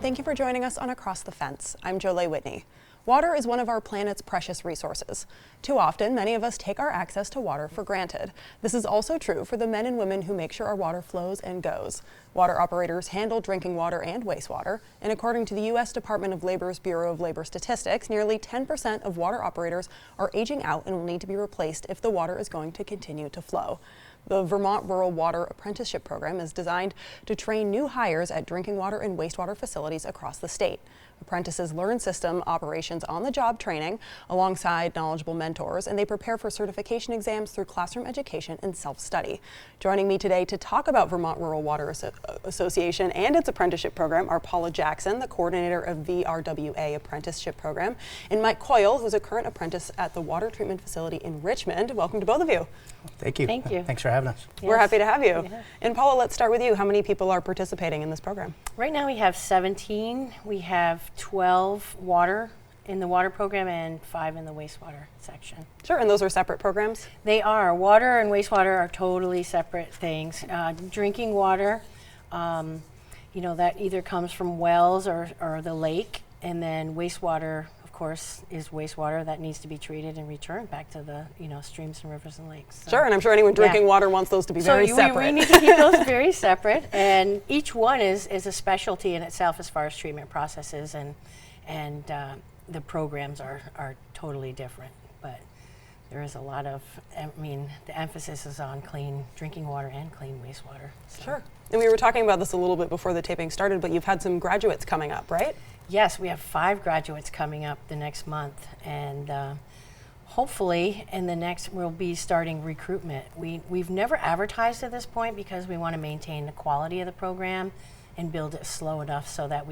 thank you for joining us on Across the Fence. I'm Jolie Whitney. Water is one of our planet's precious resources. Too often, many of us take our access to water for granted. This is also true for the men and women who make sure our water flows and goes. Water operators handle drinking water and wastewater, and according to the U.S. Department of Labor's Bureau of Labor Statistics, nearly 10% of water operators are aging out and will need to be replaced if the water is going to continue to flow. The Vermont Rural Water Apprenticeship Program is designed to train new hires at drinking water and wastewater facilities across the state. Apprentices learn system operations on-the-job training alongside knowledgeable mentors, and they prepare for certification exams through classroom education and self-study. Joining me today to talk about Vermont Rural Water Association and its apprenticeship program are Paula Jackson, the coordinator of VRWA Apprenticeship Program, and Mike Coyle, who's a current apprentice at the water treatment facility in Richmond. Welcome to both of you. Thank you. Thank you. Thanks for having us. Yes. We're happy to have you. Yeah. And Paula, let's start with you. How many people are participating in this program? Right now we have 17. We have 12 in the water program and 5 in the wastewater section. Sure, and those are separate programs? They are. Water and wastewater are totally separate things. Drinking water, that either comes from wells or the lake, and then wastewater, of course, is wastewater that needs to be treated and returned back to the streams and rivers and lakes. So, sure, and I'm sure anyone drinking water wants those to be very separate. We need to keep those very separate, and each one is a specialty in itself as far as treatment processes, and the programs are totally different. But there is a lot of, the emphasis is on clean drinking water and clean wastewater. So. Sure. And we were talking about this a little bit before the taping started, but you've had some graduates coming up, right? Yes, we have 5 graduates coming up the next month, and hopefully in the next we'll be starting recruitment. We've never advertised at this point because we want to maintain the quality of the program and build it slow enough so that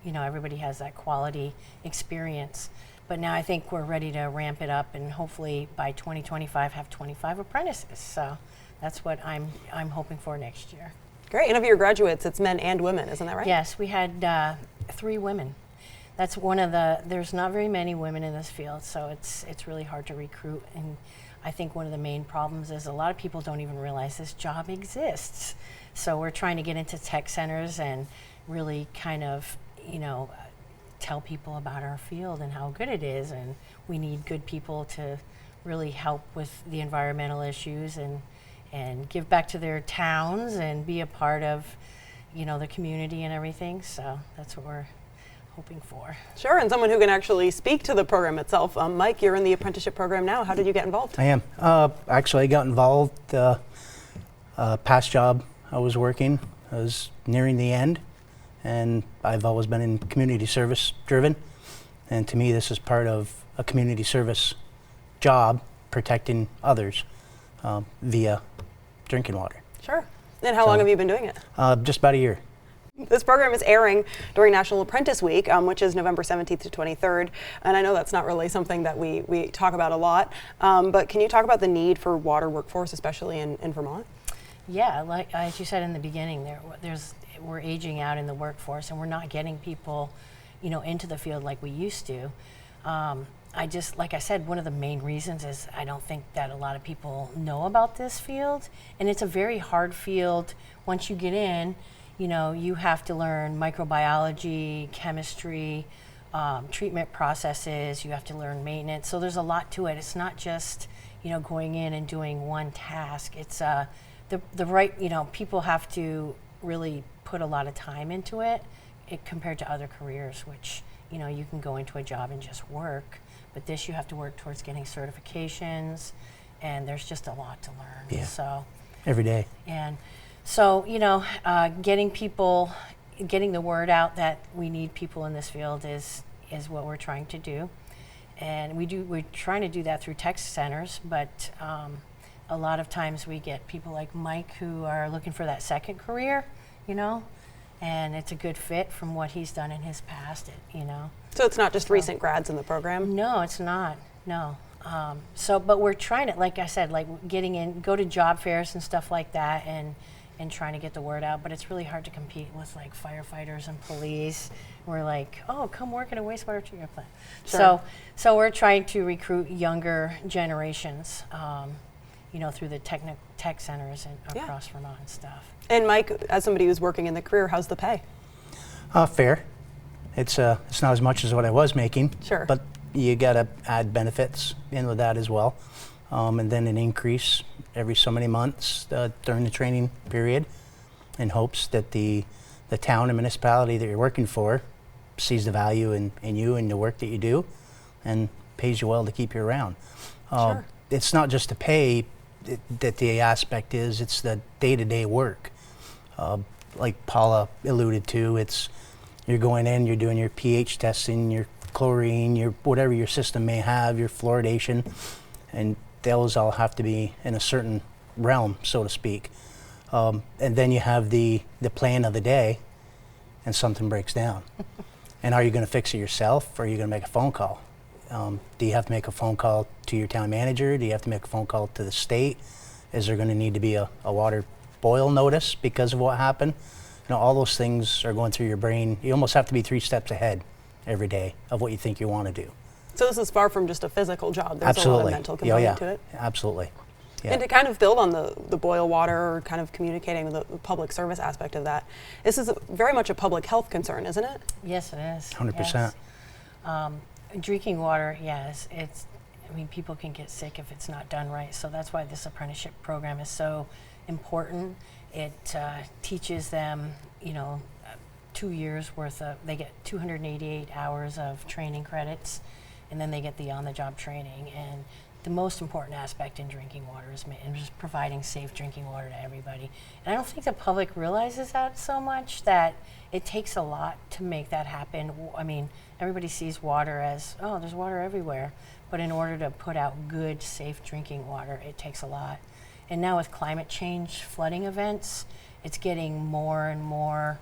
everybody has that quality experience. But now I think we're ready to ramp it up, and hopefully by 2025 have 25 apprentices. So that's what I'm hoping for next year. Great. And of your graduates, it's men and women, isn't that right? Yes, we had 3 women. That's there's not very many women in this field, so it's really hard to recruit. And I think one of the main problems is a lot of people don't even realize this job exists. So we're trying to get into tech centers and really kind of, tell people about our field and how good it is. And we need good people to really help with the environmental issues and give back to their towns and be a part of, the community and everything. So that's what we're hoping for. Sure, and someone who can actually speak to the program itself. Mike, you're in the apprenticeship program now. How did you get involved? I am. Actually, I got involved past job I was working. I was nearing the end, and I've always been in community service driven. And to me, this is part of a community service job, protecting others via drinking water. Sure. And how long have you been doing it? Just about a year. This program is airing during National Apprentice Week, which is November 17th to 23rd. And I know that's not really something that we talk about a lot, but can you talk about the need for water workforce, especially in Vermont? Yeah, like as you said in the beginning, we're aging out in the workforce, and we're not getting people, into the field like we used to. Like I said, one of the main reasons is I don't think that a lot of people know about this field, and it's a very hard field. Once you get in, you have to learn microbiology, chemistry, treatment processes. You have to learn maintenance. So there's a lot to it. It's not just, going in and doing one task. It's the right, people have to really put a lot of time into it compared to other careers, which, you can go into a job and just work. But this, you have to work towards getting certifications, and there's just a lot to learn. Yeah. So every day. And so, getting the word out that we need people in this field is what we're trying to do. And we're trying to do that through tech centers, but a lot of times we get people like Mike who are looking for that second career, and it's a good fit from what he's done in his past, So it's not just recent grads in the program? No, it's not, no. But we're trying to, like I said, getting in, go to job fairs and stuff like that, and trying to get the word out. But it's really hard to compete with firefighters and police. We're like, oh, come work at a wastewater treatment plant. Sure. So we're trying to recruit younger generations, through the tech centers and across Vermont and stuff. And Mike, as somebody who's working in the career, how's the pay? Fair. It's not as much as what I was making. Sure. But you got to add benefits in with that as well. And then an increase every so many months during the training period in hopes that the town and municipality that you're working for sees the value in you and the work that you do and pays you well to keep you around. Sure. It's not just the pay that the aspect is, it's the day-to-day work. Like Paula alluded to, you're going in, you're doing your pH testing, your chlorine, your whatever your system may have, your fluoridation, and those all have to be in a certain realm, so to speak. And then you have the plan of the day, and something breaks down. And are you going to fix it yourself, or are you going to make a phone call? Do you have to make a phone call to your town manager? Do you have to make a phone call to the state? Is there going to need to be a water boil notice because of what happened? All those things are going through your brain. You almost have to be 3 steps ahead every day of what you think you want to do. So this is far from just a physical job. There's Absolutely. a lot of mental component to it. Absolutely. Yeah. And to kind of build on the boil water, or kind of communicating the public service aspect of that, this is very much a public health concern, isn't it? Yes, it is. 100%. Yes. Drinking water, yes, people can get sick if it's not done right. So that's why this apprenticeship program is so important. It teaches them, 2 years worth of, they get 288 hours of training credits, and then they get the on-the-job training. And the most important aspect in drinking water is just providing safe drinking water to everybody. And I don't think the public realizes that so much, that it takes a lot to make that happen. I mean, everybody sees water as, oh, there's water everywhere. But in order to put out good, safe drinking water, it takes a lot. And now with climate change flooding events, it's getting more and more,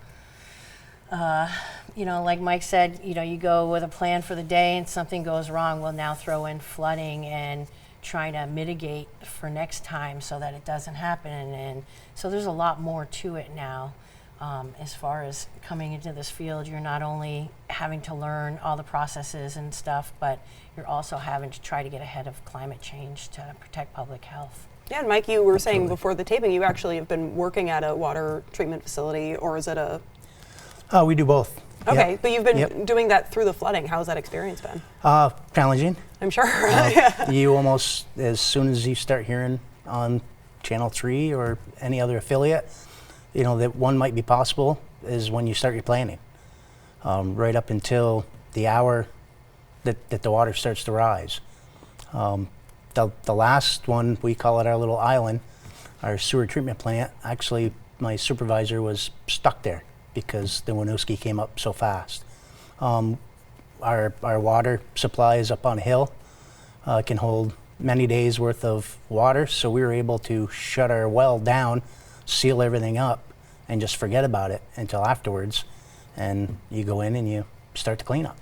like Mike said, you go with a plan for the day and something goes wrong, we'll now throw in flooding and trying to mitigate for next time so that it doesn't happen. And so there's a lot more to it now. As far as coming into this field, you're not only having to learn all the processes and stuff, but you're also having to try to get ahead of climate change to protect public health. Yeah, and Mike, you were saying Absolutely. before the taping, you actually have been working at a water treatment facility, or is it a... We do both. Okay, Yep. but you've been Yep. doing that through the flooding. How's that experience been? Challenging. I'm sure. You almost, as soon as you start hearing on Channel 3 or any other affiliate, that one might be possible is when you start your planning. Right up until the hour that the water starts to rise. The last one, we call it our little island, our sewer treatment plant. Actually, my supervisor was stuck there because the Winooski came up so fast. Our water supply is up on a hill, can hold many days worth of water, so we were able to shut our well down, seal everything up, and just forget about it until afterwards. And you go in and you start the cleanup.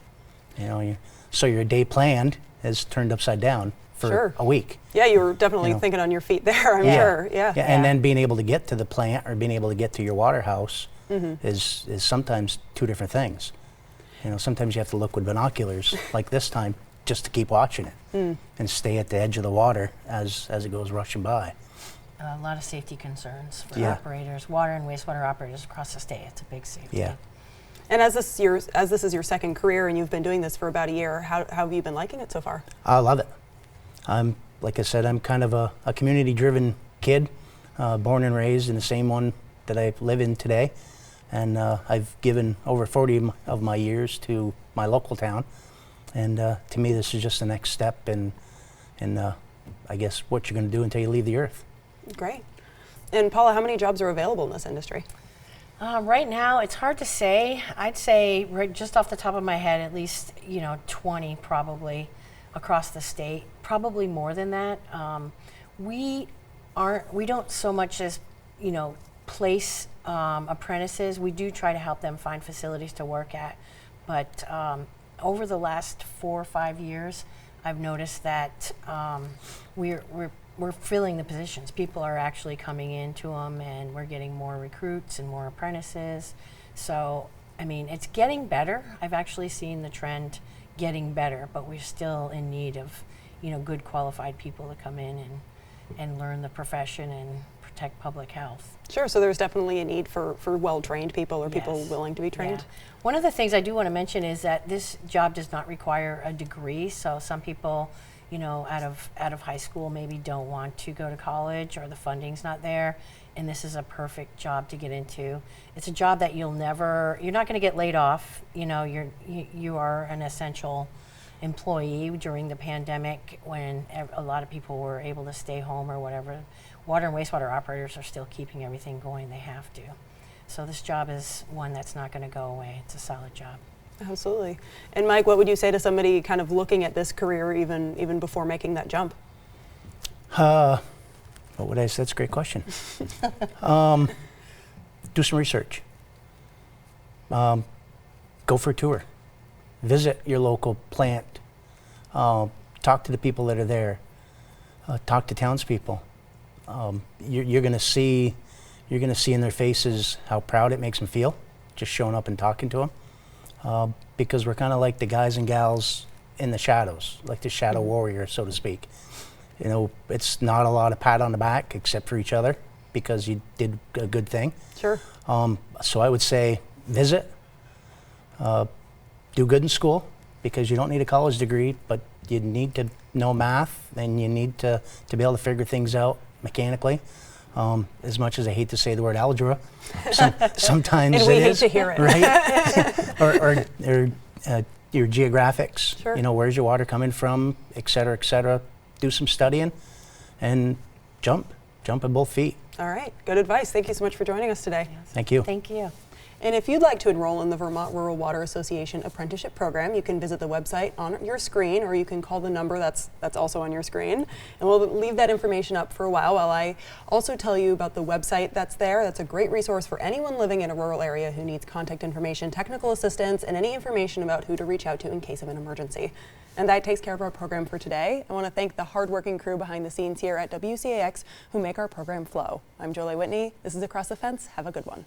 So your day planned is turned upside down for Sure. a week. Yeah, you were definitely thinking on your feet there, I'm sure. Yeah. And then being able to get to the plant or being able to get to your water house is sometimes 2 different things. Sometimes you have to look with binoculars like this time just to keep watching it and stay at the edge of the water as it goes rushing by. A lot of safety concerns for Yeah. operators, water and wastewater operators across the state. It's a big safety. Yeah. And as this is your second career and you've been doing this for about a year, how have you been liking it so far? I love it. Like I said, I'm kind of a community-driven kid, born and raised in the same one that I live in today. And I've given over 40 of my years to my local town. And to me, this is just the next step in I guess, what you're going to do until you leave the earth. Great. And Paula, how many jobs are available in this industry? Right now, it's hard to say. I'd say just off the top of my head, at least 20 probably across the state. Probably more than that. We don't so much as place apprentices. We do try to help them find facilities to work at, but over the last 4 or 5 years, I've noticed that we're filling the positions. People are actually coming into them, and we're getting more recruits and more apprentices. So, it's getting better. I've actually seen the trend getting better, but we're still in need of, good qualified people to come in and learn the profession and protect public health. Sure, so there's definitely a need for well-trained people or people Yes. willing to be trained. Yeah. One of the things I do want to mention is that this job does not require a degree, so some people, you know, out of high school maybe don't want to go to college or the funding's not there, and this is a perfect job to get into. It's a job that you're not going to get laid off. You know, you are an essential employee during the pandemic when a lot of people were able to stay home or whatever. Water and wastewater operators are still keeping everything going. They have to. So this job is one that's not going to go away. It's a solid job. Absolutely. And Mike, what would you say to somebody kind of looking at this career even before making that jump? What would I say? That's a great question. Do some research. Go for a tour. Visit your local plant. Talk to the people that are there. Talk to townspeople. You're going to see in their faces how proud it makes them feel, just showing up and talking to them. Because we're kind of like the guys and gals in the shadows, like the shadow warrior, so to speak. You know, it's not a lot of pat on the back except for each other because you did a good thing. Sure. So I would say visit, do good in school because you don't need a college degree, but you need to know math and you need to be able to figure things out mechanically. As much as I hate to say the word algebra, sometimes and we it hate is, to hear it. right? or your geographics. Sure. You know, where's your water coming from, et cetera, et cetera. Do some studying and jump at both feet. All right, good advice. Thank you so much for joining us today. Yes. Thank you. Thank you. And if you'd like to enroll in the Vermont Rural Water Association Apprenticeship Program, you can visit the website on your screen, or you can call the number that's also on your screen. And we'll leave that information up for a while I also tell you about the website that's there. That's a great resource for anyone living in a rural area who needs contact information, technical assistance, and any information about who to reach out to in case of an emergency. And that takes care of our program for today. I want to thank the hardworking crew behind the scenes here at WCAX who make our program flow. I'm Jolie Whitney. This is Across the Fence. Have a good one.